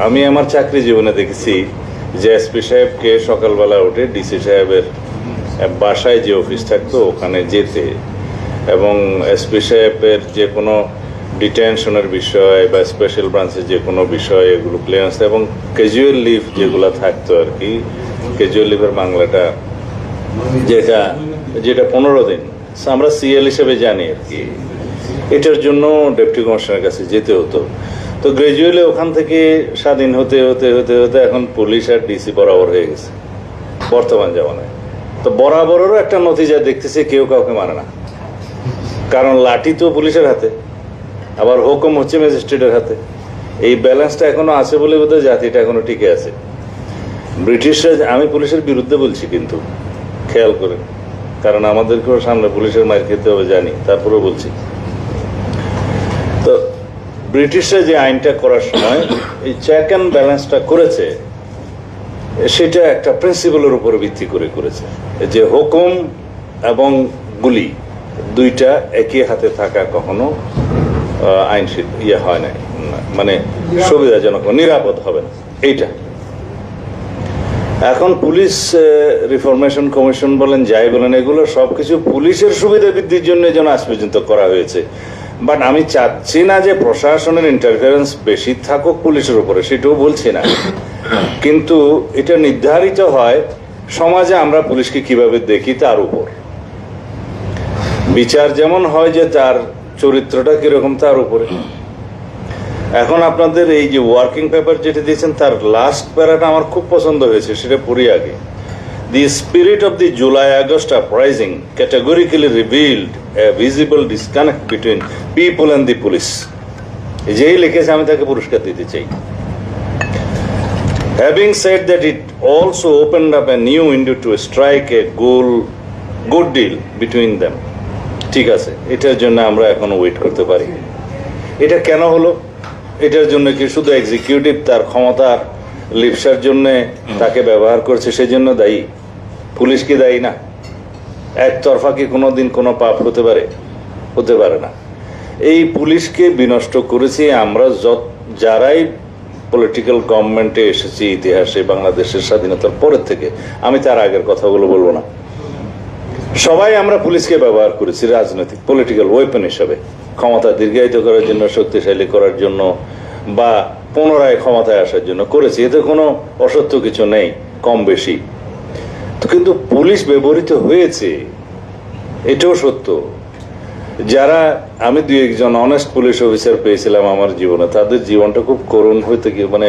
আমি আমার চাকরি জীবনে দেখেছি যে এসপি সাহেবকে সকালবেলা উঠে ডিসি সাহেবের বাসায় যে অফিস থাকতো ওখানে যেতে, এবং এসপি সাহেবের যে কোনো ডিটেনশনের বিষয় বা স্পেশাল ব্রাঞ্চের যে কোনো বিষয় এগুলো ক্লিয়ারেন্স, এবং ক্যাজুয়াল লিভ যেগুলো থাকতো আর কি, ক্যাজুয়াল লিভের বাংলাটা যেটা 15 দিন আমরা সিএল হিসেবে জানি আর কি, এটার জন্য ডেপুটি কমিশনারের কাছে যেতে হতো। তো গ্রাজুয়ালি ওখান থেকে স্বাধীন হতে হতে হতে হতে এখন পুলিশ আর ডিসি বরাবর হয়ে গেছে বর্তমান জামানায়। তো বরাবরেরও একটা নতিজা দেখতেছে, কেউ কাউকে মানে না, কারণ লাঠি তো পুলিশের হাতে, আবার হুকুম হচ্ছে ম্যাজিস্ট্রেটের হাতে। এই ব্যালেন্সটা এখনো আছে বলে বোধহয় জাতিটা এখনো টিকে আছে। ব্রিটিশরা, আমি পুলিশের বিরুদ্ধে বলছি কিন্তু খেয়াল করে, কারণ আমাদেরকেও সামনে পুলিশের মার খেতে হবে জানি, তারপরেও বলছি। তো ব্রিটিশরা যে আইনটা করার সময় এই চেক অ্যান্ড ব্যালেন্সটা করেছে, সেটা একটা প্রিন্সিপালের উপর ভিত্তি করে করেছে যে হুকুম এবং গুলি দুইটা একই হাতে থাকা কখনো আইন হয় না, মানে সুবিধাজনক নিরাপদ হবে না এইটা। এখন পুলিশ রিফরমেশন কমিশন বলেন যাই বলেন, এগুলো সবকিছু পুলিশের সুবিধা বৃদ্ধির জন্য যেন আজ পর্যন্ত করা হয়েছে। বাট আমি চাচ্ছি না যে প্রশাসনের ইন্টারফারেন্স বেশি থাকুক পুলিশের উপরে, সেটাও বলছি না, কিন্তু এটা নির্ধারিত হয় সমাজে আমরা পুলিশকে কিভাবে দেখি তার উপর। বিচার যেমন হয় যে তার চরিত্রটা কিরকম তার উপরে। এখন আপনাদের এই যে ওয়ার্কিং পেপার যেটা দিয়েছেন তার লাস্ট প্যারাটা আমার খুব পছন্দ হয়েছে, সেটা পড়ি আগে। The spirit of the July-August uprising categorically revealed a visible disconnect between people and the police. যেই লিখেছে আমি তাকে পুরস্কার দিতে চাই। Having said that, it also opened up a new window to strike a good deal between them. ঠিক আছে, এটার জন্য আমরা এখনো ওয়েট করতে পারি। এটা কেন হলো? এটার জন্য কি শুধু এক্সিকিউটিভ তার ক্ষমতার লিপসার জন্য তাকে ব্যবহার করছে সেজন্য দায়ী? পুলিশ কি দায়ী না? একতরফা কি কোনোদিন কোনো পাপ হতে পারে? হতে পারে না। এই পুলিশকে বিনষ্ট করেছি আমরা যারাই পলিটিক্যাল গভর্নমেন্টে এসেছি ইতিহাসে, বাংলাদেশের স্বাধীনতার পরের থেকে। আমি তার আগের কথাগুলো বলবো না। সবাই আমরা পুলিশকে ব্যবহার করেছি রাজনৈতিক পলিটিক্যাল ওয়েপন হিসাবে, ক্ষমতা দীর্ঘায়িত করার জন্য, শক্তিশালী করার জন্য, বা পুনরায় ক্ষমতায় আসার জন্য করেছি। এতে কোনো অসত্য কিছু নেই, কম বেশি। তো কিন্তু পুলিশ ব্যবহৃত হয়েছে, এটাও সত্য। যারা, আমি 2-1 জন অনেস্ট পুলিশ অফিসার পেয়েছিলাম আমার জীবনে, তাদের জীবনটা খুব করুণ হইতে গিয়ে, মানে